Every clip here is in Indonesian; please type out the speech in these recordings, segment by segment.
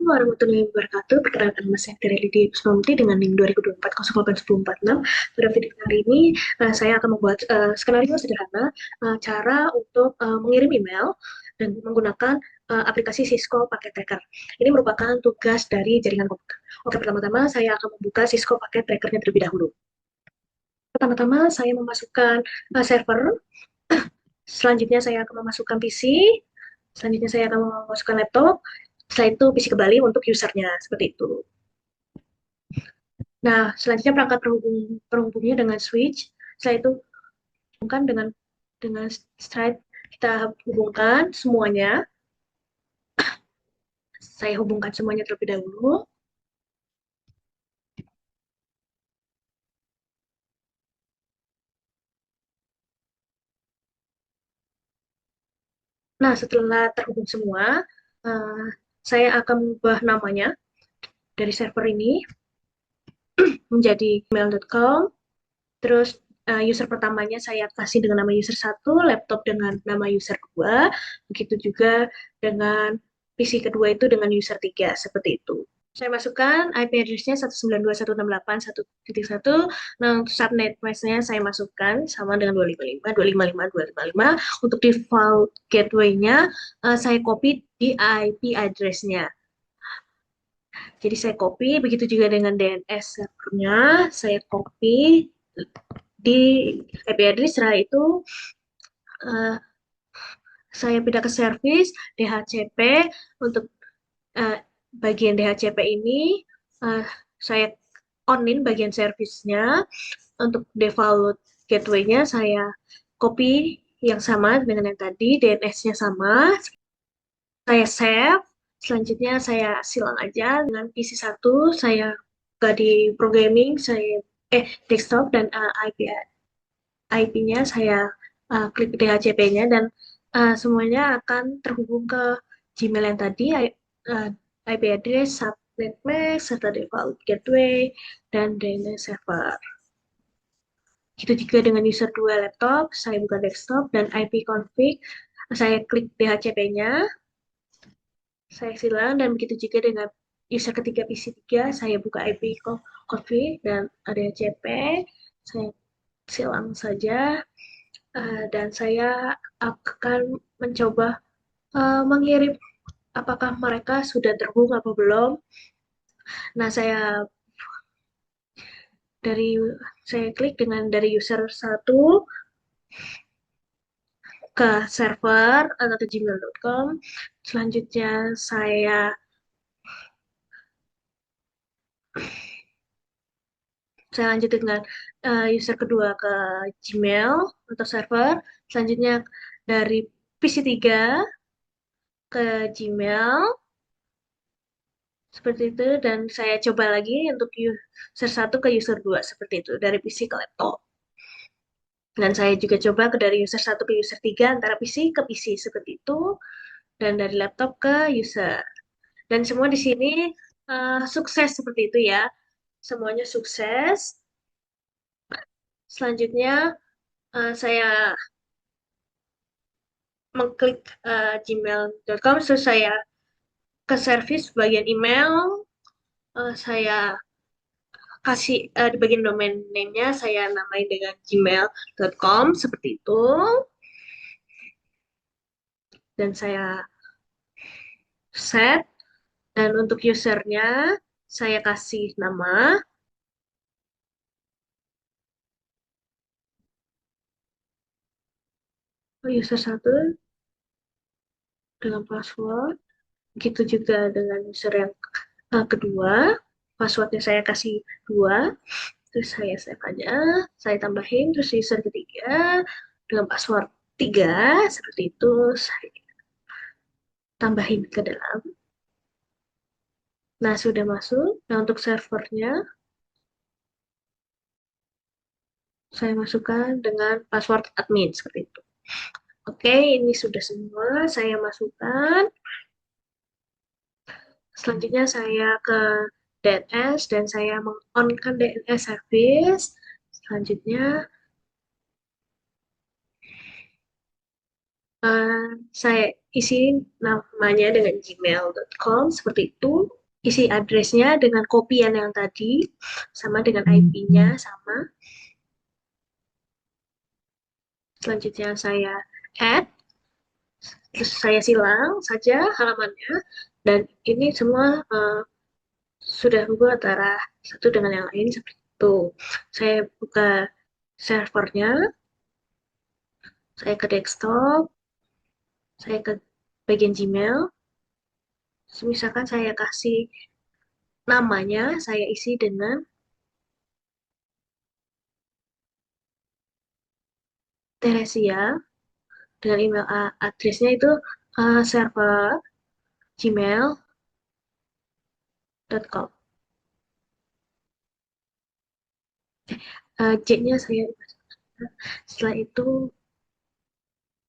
warahmatullahi wabarakatuh. Perkenalkan nama saya Tirelidi Kusnomti dengan NIM 2024 Pada video kali ini saya akan membuat skenario sederhana cara untuk mengirim email dan menggunakan aplikasi Cisco Packet Tracker. Ini merupakan tugas dari jaringan komputer. Oke, pertama-tama saya akan membuka Cisco Packet Trackernya terlebih dahulu. Pertama-tama saya memasukkan server. Selanjutnya saya akan memasukkan PC. Selanjutnya saya akan memasukkan laptop. Setelah itu PC kembali untuk usernya, seperti itu. Nah, selanjutnya perangkat penghubungnya dengan switch. Setelah itu hubungkan dengan straight, kita hubungkan semuanya. Saya hubungkan semuanya terlebih dahulu. Nah, setelah terhubung semua, uh, saya akan mengubah namanya dari server ini menjadi gmail.com. Terus user pertamanya saya kasih dengan nama user 1, laptop dengan nama user 2, begitu juga dengan PC kedua itu dengan user 3, seperti itu. Saya masukkan IP address-nya 192.168.1.1. Nah, untuk subnet mask-nya saya masukkan sama dengan 255.255.255. Untuk default gateway-nya saya copy di IP address-nya. Jadi saya copy, begitu juga dengan DNS servernya, saya copy di IP address. Setelah itu uh, saya pindah ke service DHCP. Untuk uh, bagian DHCP ini uh, saya onin bagian service-nya. Untuk default gateway-nya saya copy yang sama dengan yang tadi, DNS-nya sama, saya save. Selanjutnya saya silang aja dengan PC1, saya buka di programming, saya desktop, dan IP-nya saya klik DHCP-nya, dan semuanya akan terhubung ke Gmail yang tadi, IP address, subnet mask, serta default gateway, dan DNS server. Itu juga dengan user 2 laptop, saya buka desktop, dan IP config, saya klik DHCP-nya, saya silang, dan begitu juga dengan user ketiga PC3, saya buka IP config dan DHCP, saya silang saja. Dan saya akan mencoba mengirim apakah mereka sudah terhubung atau belum. Nah, dari saya klik dari user 1 ke server atau ke gmail.com. Selanjutnya saya lanjut dengan user kedua ke Gmail atau server. Selanjutnya dari PC3 ke Gmail, seperti itu, dan saya coba lagi untuk user 1 ke user 2, seperti itu, dari PC ke laptop. Dan saya juga coba dari user 1 ke user 3, antara PC ke PC, seperti itu, dan dari laptop ke user. Dan semua di sini sukses seperti itu ya. Semuanya sukses. Selanjutnya saya mengklik gmail.com, terus saya ke service bagian email, saya kasih di bagian domain name-nya saya namain dengan gmail.com, seperti itu. Dan saya set, dan untuk usernya saya kasih nama user 1 dengan password. Begitu juga dengan user yang kedua, passwordnya saya kasih 2, terus saya save aja, saya tambahin, terus user ketiga dengan password 3, seperti itu, saya tambahin ke dalam. Nah, sudah masuk. Nah, untuk servernya saya masukkan dengan password admin, seperti itu. Oke, ini sudah semua saya masukkan. Selanjutnya saya ke DNS dan saya meng-on-kan DNS service. Selanjutnya saya isi namanya dengan gmail.com, seperti itu. isi address-nya dengan kopian yang tadi, sama dengan IP-nya sama. Selanjutnya saya add, terus saya silang saja halamannya, dan ini semua sudah berubah antara satu dengan yang lain seperti itu. Saya buka servernya, saya ke desktop, saya ke bagian Gmail. Misalkan saya kasih namanya, saya isi dengan Teresia, dengan email addressnya itu server gmail.com. J-nya saya, setelah itu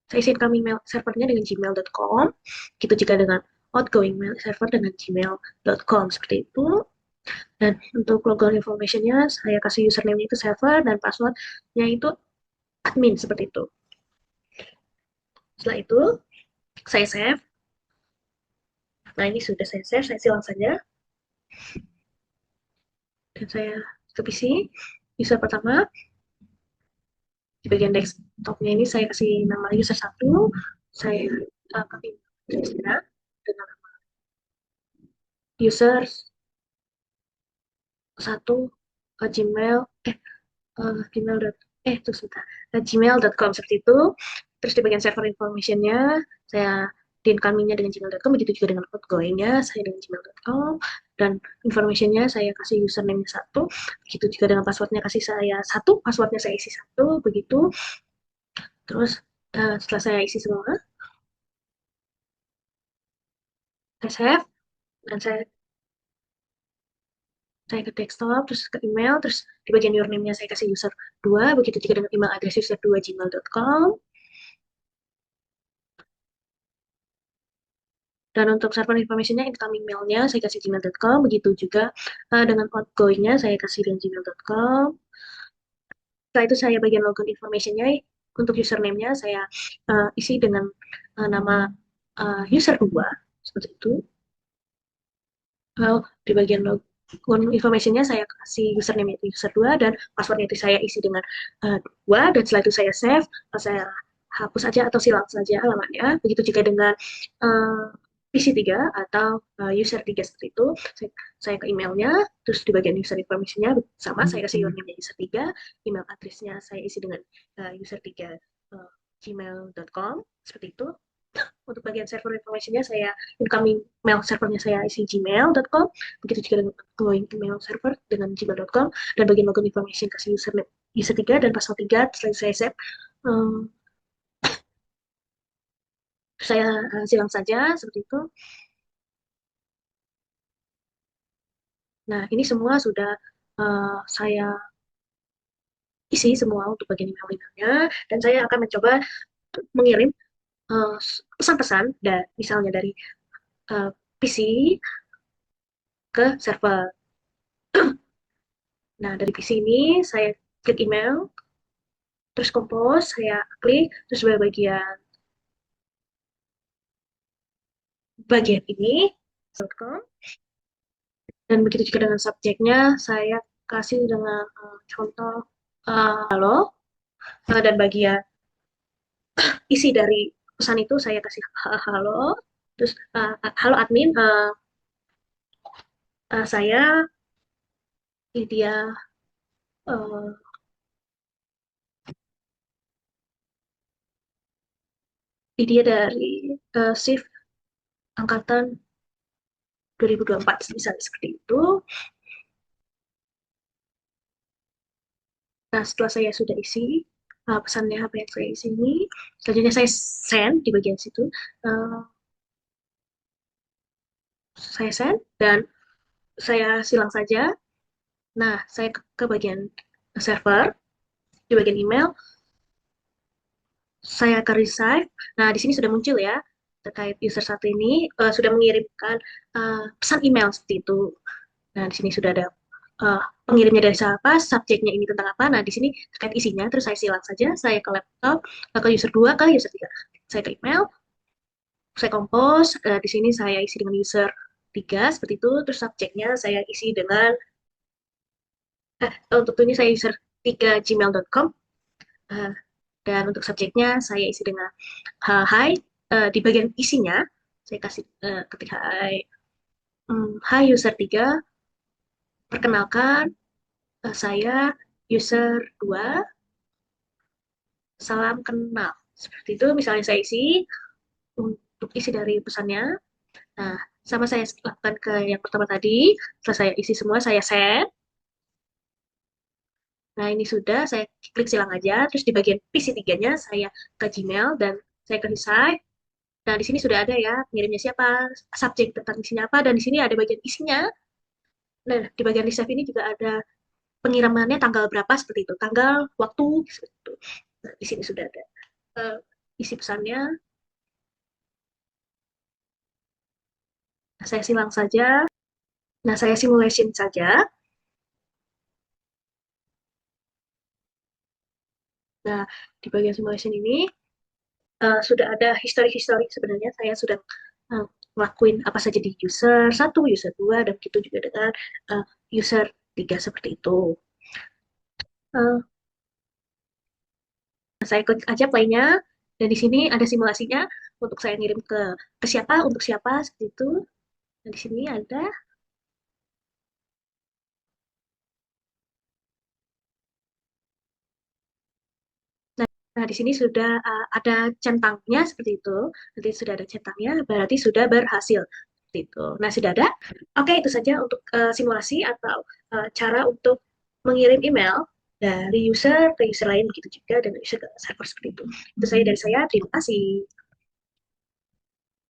saya isi incoming mail servernya dengan gmail.com, gitu juga dengan outgoing mail server dengan gmail.com, seperti itu. Dan untuk logon informationnya saya kasih username itu server dan passwordnya itu admin, seperti itu. Setelah itu saya save. Nah, ini sudah saya save, saya silang saja dan saya ke PC. User pertama di bagian desktopnya ini saya kasih nama user 1, saya copy dengan user 1 Gmail, Gmail itu sudah gmail.com, seperti itu. Terus di bagian server informationnya saya di incomingnya dengan gmail.com, begitu juga dengan outgoingnya saya dengan gmail.com, dan informationnya saya kasih username 1, begitu juga dengan passwordnya kasih saya 1, passwordnya saya isi 1, begitu. Terus setelah saya isi semua, saya save, dan saya ke desktop, terus ke email, terus di bagian username-nya saya kasih user 2, begitu juga dengan email address user2 gmail.com. Dan untuk server information-nya, incoming mail-nya saya kasih gmail.com, begitu juga dengan outgoing-nya saya kasih dengan gmail.com. Setelah itu saya bagian login information-nya, untuk username-nya saya isi dengan nama user 2, seperti itu. Di bagian login information-nya saya kasih username itu user 2 dan passwordnya itu saya isi dengan 2, dan setelah itu saya save, saya hapus saja atau silang saja halamannya. Begitu juga dengan PC3 atau user 3, seperti itu. Saya ke emailnya, terus di bagian user information-nya sama, saya kasih username user 3, email address-nya saya isi dengan user 3 gmail.com, seperti itu. Untuk bagian server information-nya saya incoming mail servernya saya isi gmail.com, begitu juga dengan outgoing email server dengan gmail.com, dan bagian login information kasih username user 3 dan password 3. Setelah saya save, saya silang saja, seperti itu. Nah, ini semua sudah saya isi semua untuk bagian email-emailnya, dan saya akan mencoba mengirim pesan-pesan, misalnya dari PC ke server. Nah, dari PC ini saya klik email, terus compose, saya klik, terus bagian ini, .com, dan begitu juga dengan subjeknya, saya kasih dengan contoh halo, dan bagian isi dari pesan itu saya kasih halo, terus halo admin, saya Lydia, uh, Lydia dari SIF angkatan 2024, misalnya seperti itu. Nah, setelah saya sudah isi pesannya apa yang saya isi ini, selanjutnya saya send di bagian situ. Uh, saya send dan saya silang saja. Nah, saya ke bagian server, di bagian email, saya ke receive. Nah, di sini sudah muncul ya, terkait user 1 ini sudah mengirimkan pesan email seperti itu. Nah, di sini sudah ada pengirimnya dari siapa, subjeknya ini tentang apa. Nah, di sini terkait isinya, terus saya silang saja, saya ke laptop, ke user 2, ke user 3. Saya ke email, saya compose, di sini saya isi dengan user tiga seperti itu. Terus subjeknya saya isi dengan untuk ini saya user 3 gmail.com. Eh, dan untuk subjeknya saya isi dengan hi. Di bagian isinya saya kasih ketik hi. Hai user 3, perkenalkan saya user 2, salam kenal. Seperti itu misalnya saya isi untuk isi dari pesannya. Nah, sama saya lakukan ke yang pertama tadi. Setelah saya isi semua, saya send. Nah, ini sudah, saya klik silang aja. Terus di bagian PC3-nya, saya ke Gmail dan saya ke receive. Nah, di sini sudah ada ya, ngirimnya siapa, subjek tentang isinya apa, dan di sini ada bagian isinya. Nah, di bagian receive ini juga ada pengirimannya tanggal berapa, seperti itu. Tanggal, waktu, seperti itu. Nah, di sini sudah ada uh, isi pesannya. Nah, saya silang saja. Nah, saya simulation saja. Nah, di bagian simulation ini sudah ada histori-histori sebenarnya saya sudah uh, ngelakuin apa saja di user satu, user 2, dan begitu juga dengan user 3 seperti itu. Uh, saya klik aja play-nya dan di sini ada simulasinya untuk saya ngirim ke siapa, untuk siapa seperti itu. Dan di sini ada. Nah, nah, di sini sudah ada centangnya seperti itu. Nanti sudah ada centangnya, berarti sudah berhasil. Seperti itu. Nah, sudah ada. Oke, itu saja untuk simulasi atau cara untuk mengirim email dari user ke user lain, begitu juga dengan user ke server seperti itu. Itu saja dari saya. Terima kasih.